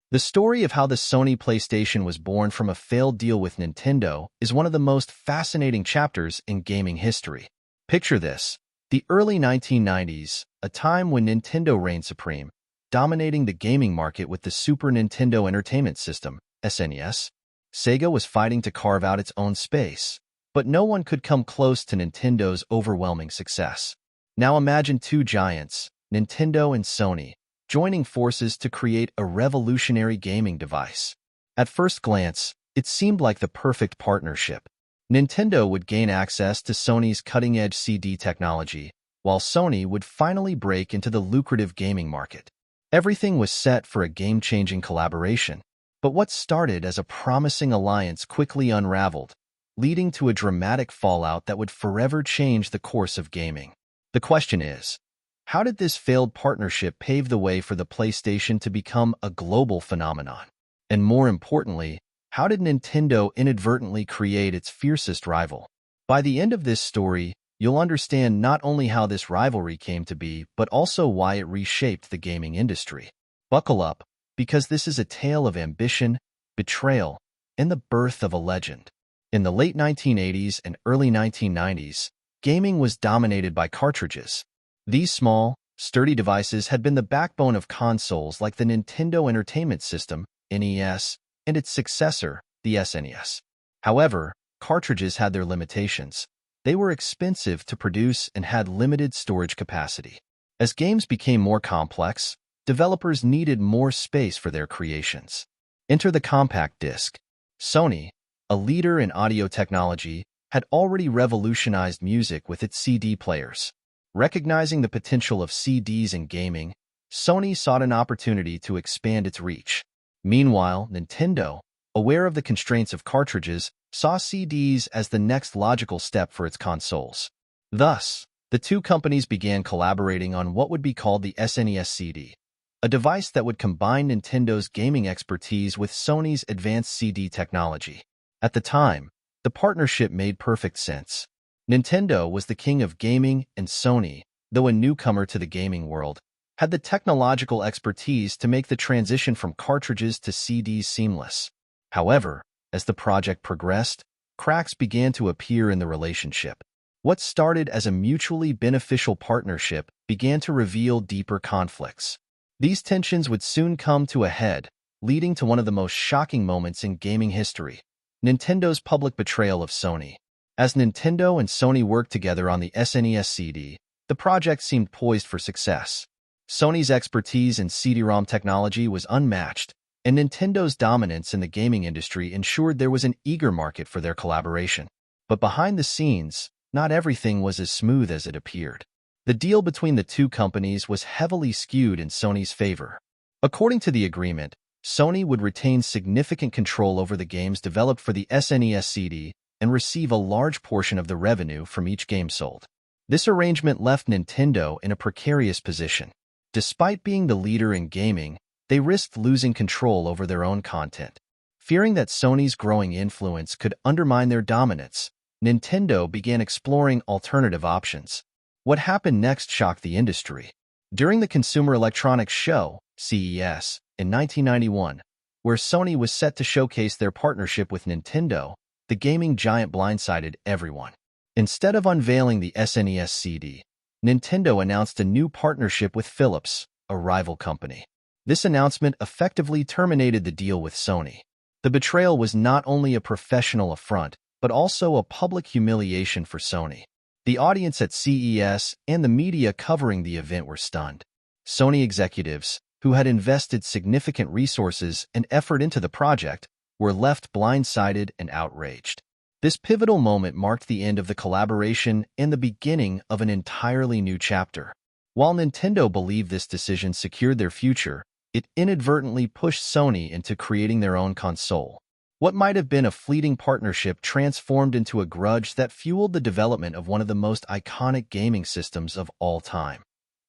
The story of how the Sony PlayStation was born from a failed deal with Nintendo is one of the most fascinating chapters in gaming history. Picture this: the early 1990s, a time when Nintendo reigned supreme, dominating the gaming market with the Super Nintendo Entertainment System, SNES. Sega was fighting to carve out its own space, but no one could come close to Nintendo's overwhelming success. Now imagine two giants, Nintendo and Sony, joining forces to create a revolutionary gaming device. At first glance, it seemed like the perfect partnership. Nintendo would gain access to Sony's cutting-edge CD technology, while Sony would finally break into the lucrative gaming market. Everything was set for a game-changing collaboration, but what started as a promising alliance quickly unraveled, leading to a dramatic fallout that would forever change the course of gaming. The question is, how did this failed partnership pave the way for the PlayStation to become a global phenomenon? And more importantly, how did Nintendo inadvertently create its fiercest rival? By the end of this story, you'll understand not only how this rivalry came to be, but also why it reshaped the gaming industry. Buckle up, because this is a tale of ambition, betrayal, and the birth of a legend. In the late 1980s and early 1990s, gaming was dominated by cartridges. These small, sturdy devices had been the backbone of consoles like the Nintendo Entertainment System, NES, and its successor, the SNES. However, cartridges had their limitations. They were expensive to produce and had limited storage capacity. As games became more complex, developers needed more space for their creations. Enter the compact disc. Sony, a leader in audio technology, had already revolutionized music with its CD players. Recognizing the potential of CDs in gaming, Sony sought an opportunity to expand its reach. Meanwhile, Nintendo, aware of the constraints of cartridges, saw CDs as the next logical step for its consoles. Thus, the two companies began collaborating on what would be called the SNES CD, a device that would combine Nintendo's gaming expertise with Sony's advanced CD technology. At the time, the partnership made perfect sense. Nintendo was the king of gaming, and Sony, though a newcomer to the gaming world, had the technological expertise to make the transition from cartridges to CDs seamless. However, as the project progressed, cracks began to appear in the relationship. What started as a mutually beneficial partnership began to reveal deeper conflicts. These tensions would soon come to a head, leading to one of the most shocking moments in gaming history: Nintendo's public betrayal of Sony. As Nintendo and Sony worked together on the SNES CD, the project seemed poised for success. Sony's expertise in CD-ROM technology was unmatched, and Nintendo's dominance in the gaming industry ensured there was an eager market for their collaboration. But behind the scenes, not everything was as smooth as it appeared. The deal between the two companies was heavily skewed in Sony's favor. According to the agreement, Sony would retain significant control over the games developed for the SNES CD and receive a large portion of the revenue from each game sold. This arrangement left Nintendo in a precarious position. Despite being the leader in gaming, they risked losing control over their own content. Fearing that Sony's growing influence could undermine their dominance, Nintendo began exploring alternative options. What happened next shocked the industry. During the Consumer Electronics Show, CES, in 1991, where Sony was set to showcase their partnership with Nintendo, the gaming giant blindsided everyone. Instead of unveiling the SNES CD, Nintendo announced a new partnership with Philips, a rival company. This announcement effectively terminated the deal with Sony. The betrayal was not only a professional affront, but also a public humiliation for Sony. The audience at CES and the media covering the event were stunned. Sony executives, who had invested significant resources and effort into the project, were left blindsided and outraged. This pivotal moment marked the end of the collaboration and the beginning of an entirely new chapter. While Nintendo believed this decision secured their future, it inadvertently pushed Sony into creating their own console. What might have been a fleeting partnership transformed into a grudge that fueled the development of one of the most iconic gaming systems of all time: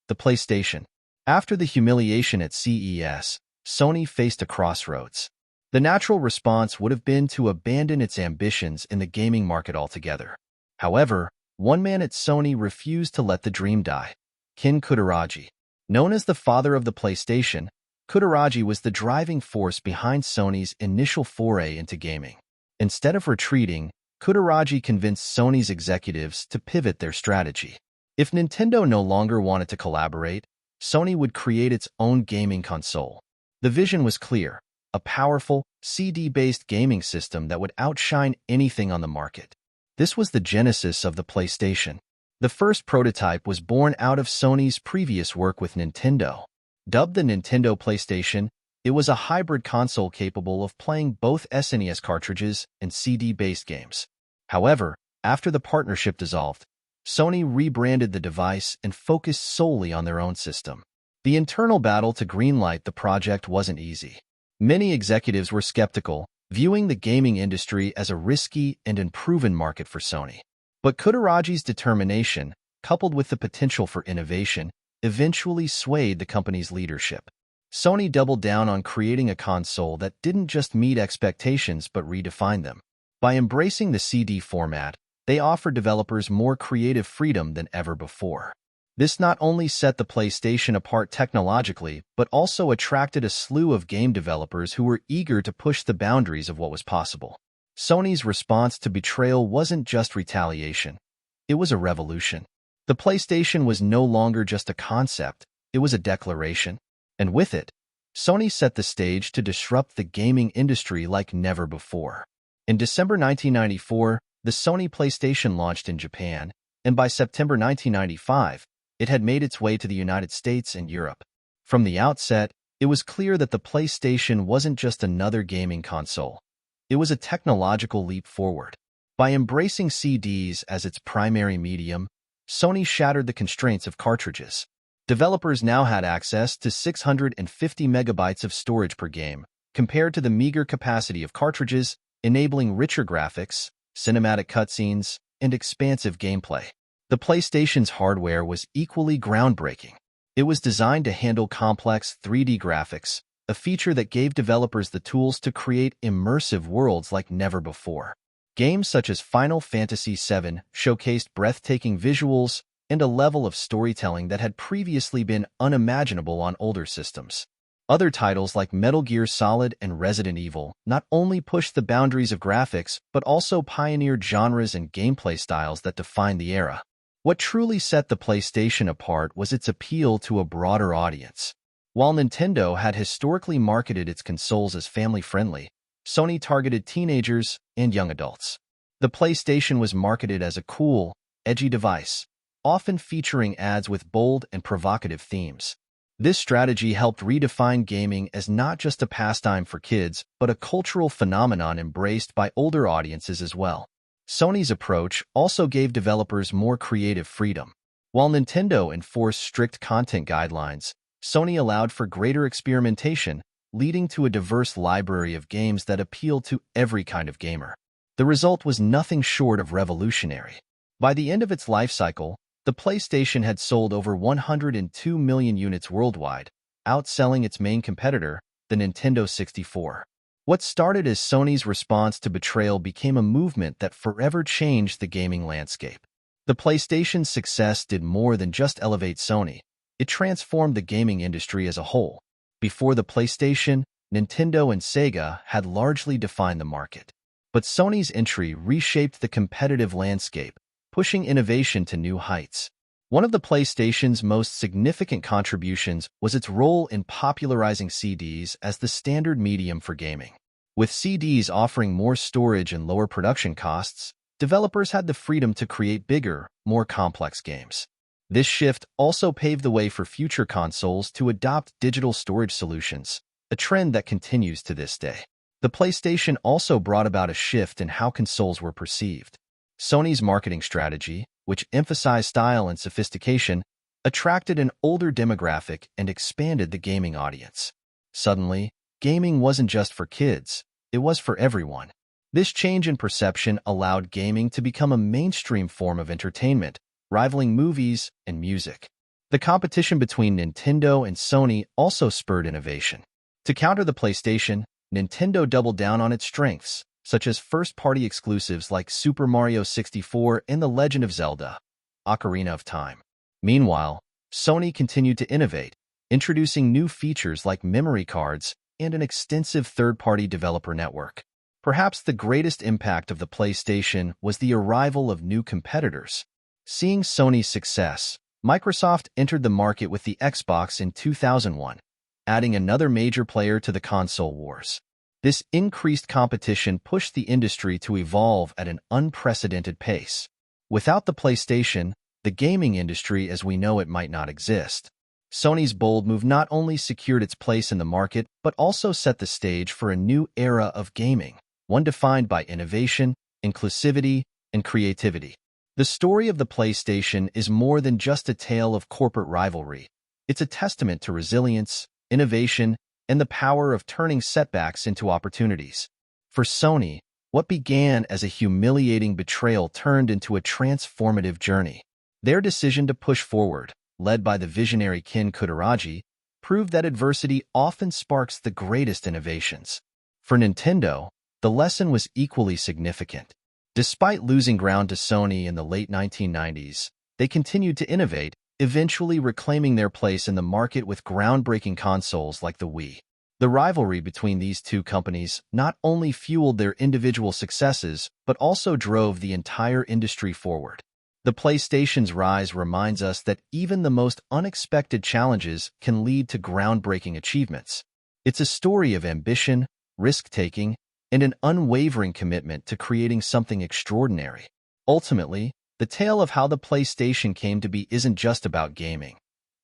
the PlayStation. After the humiliation at CES, Sony faced a crossroads. The natural response would have been to abandon its ambitions in the gaming market altogether. However, one man at Sony refused to let the dream die: Ken Kutaragi. Known as the father of the PlayStation, Kutaragi was the driving force behind Sony's initial foray into gaming. Instead of retreating, Kutaragi convinced Sony's executives to pivot their strategy. If Nintendo no longer wanted to collaborate, Sony would create its own gaming console. The vision was clear: a powerful, CD-based gaming system that would outshine anything on the market. This was the genesis of the PlayStation. The first prototype was born out of Sony's previous work with Nintendo. Dubbed the Nintendo PlayStation, it was a hybrid console capable of playing both SNES cartridges and CD-based games. However, after the partnership dissolved, Sony rebranded the device and focused solely on their own system. The internal battle to greenlight the project wasn't easy. Many executives were skeptical, viewing the gaming industry as a risky and unproven market for Sony. But Kutaragi's determination, coupled with the potential for innovation, eventually swayed the company's leadership. Sony doubled down on creating a console that didn't just meet expectations but redefined them. By embracing the CD format, they offered developers more creative freedom than ever before. This not only set the PlayStation apart technologically, but also attracted a slew of game developers who were eager to push the boundaries of what was possible. Sony's response to betrayal wasn't just retaliation. It was a revolution. The PlayStation was no longer just a concept, it was a declaration. And with it, Sony set the stage to disrupt the gaming industry like never before. In December 1994, the Sony PlayStation launched in Japan, and by September 1995, it had made its way to the United States and Europe. From the outset, it was clear that the PlayStation wasn't just another gaming console. It was a technological leap forward. By embracing CDs as its primary medium, Sony shattered the constraints of cartridges. Developers now had access to 650 megabytes of storage per game, compared to the meager capacity of cartridges, enabling richer graphics, cinematic cutscenes, and expansive gameplay. The PlayStation's hardware was equally groundbreaking. It was designed to handle complex 3D graphics, a feature that gave developers the tools to create immersive worlds like never before. Games such as Final Fantasy VII showcased breathtaking visuals and a level of storytelling that had previously been unimaginable on older systems. Other titles like Metal Gear Solid and Resident Evil not only pushed the boundaries of graphics, but also pioneered genres and gameplay styles that defined the era. What truly set the PlayStation apart was its appeal to a broader audience. While Nintendo had historically marketed its consoles as family-friendly, Sony targeted teenagers and young adults. The PlayStation was marketed as a cool, edgy device, often featuring ads with bold and provocative themes. This strategy helped redefine gaming as not just a pastime for kids, but a cultural phenomenon embraced by older audiences as well. Sony's approach also gave developers more creative freedom. While Nintendo enforced strict content guidelines, Sony allowed for greater experimentation, leading to a diverse library of games that appealed to every kind of gamer. The result was nothing short of revolutionary. By the end of its life cycle, the PlayStation had sold over 102 million units worldwide, outselling its main competitor, the Nintendo 64. What started as Sony's response to betrayal became a movement that forever changed the gaming landscape. The PlayStation's success did more than just elevate Sony. It transformed the gaming industry as a whole. Before the PlayStation, Nintendo and Sega had largely defined the market. But Sony's entry reshaped the competitive landscape, pushing innovation to new heights. One of the PlayStation's most significant contributions was its role in popularizing CDs as the standard medium for gaming. With CDs offering more storage and lower production costs, developers had the freedom to create bigger, more complex games. This shift also paved the way for future consoles to adopt digital storage solutions, a trend that continues to this day. The PlayStation also brought about a shift in how consoles were perceived. Sony's marketing strategy, which emphasized style and sophistication, attracted an older demographic and expanded the gaming audience. Suddenly, gaming wasn't just for kids, it was for everyone. This change in perception allowed gaming to become a mainstream form of entertainment, rivaling movies and music. The competition between Nintendo and Sony also spurred innovation. To counter the PlayStation, Nintendo doubled down on its strengths, such as first-party exclusives like Super Mario 64 and The Legend of Zelda: Ocarina of Time. Meanwhile, Sony continued to innovate, introducing new features like memory cards and an extensive third-party developer network. Perhaps the greatest impact of the PlayStation was the arrival of new competitors. Seeing Sony's success, Microsoft entered the market with the Xbox in 2001, adding another major player to the console wars. This increased competition pushed the industry to evolve at an unprecedented pace. Without the PlayStation, the gaming industry as we know it might not exist. Sony's bold move not only secured its place in the market, but also set the stage for a new era of gaming, one defined by innovation, inclusivity, and creativity. The story of the PlayStation is more than just a tale of corporate rivalry. It's a testament to resilience, innovation, and the power of turning setbacks into opportunities. For Sony, what began as a humiliating betrayal turned into a transformative journey. Their decision to push forward, led by the visionary Ken Kutaragi, proved that adversity often sparks the greatest innovations. For Nintendo, the lesson was equally significant. Despite losing ground to Sony in the late 1990s, they continued to innovate, eventually reclaiming their place in the market with groundbreaking consoles like the Wii. The rivalry between these two companies not only fueled their individual successes, but also drove the entire industry forward. The PlayStation's rise reminds us that even the most unexpected challenges can lead to groundbreaking achievements. It's a story of ambition, risk-taking, and an unwavering commitment to creating something extraordinary. Ultimately, the tale of how the PlayStation came to be isn't just about gaming.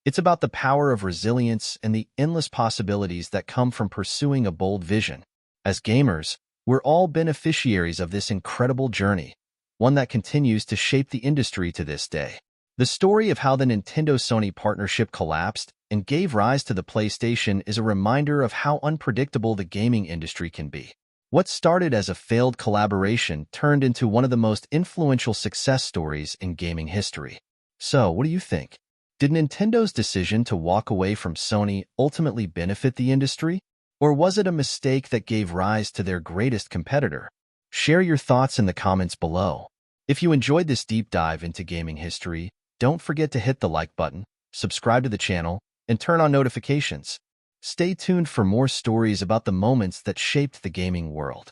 It's about the power of resilience and the endless possibilities that come from pursuing a bold vision. As gamers, we're all beneficiaries of this incredible journey, one that continues to shape the industry to this day. The story of how the Nintendo-Sony partnership collapsed and gave rise to the PlayStation is a reminder of how unpredictable the gaming industry can be. What started as a failed collaboration turned into one of the most influential success stories in gaming history. So, what do you think? Did Nintendo's decision to walk away from Sony ultimately benefit the industry? Or was it a mistake that gave rise to their greatest competitor? Share your thoughts in the comments below. If you enjoyed this deep dive into gaming history, don't forget to hit the like button, subscribe to the channel, and turn on notifications. Stay tuned for more stories about the moments that shaped the gaming world.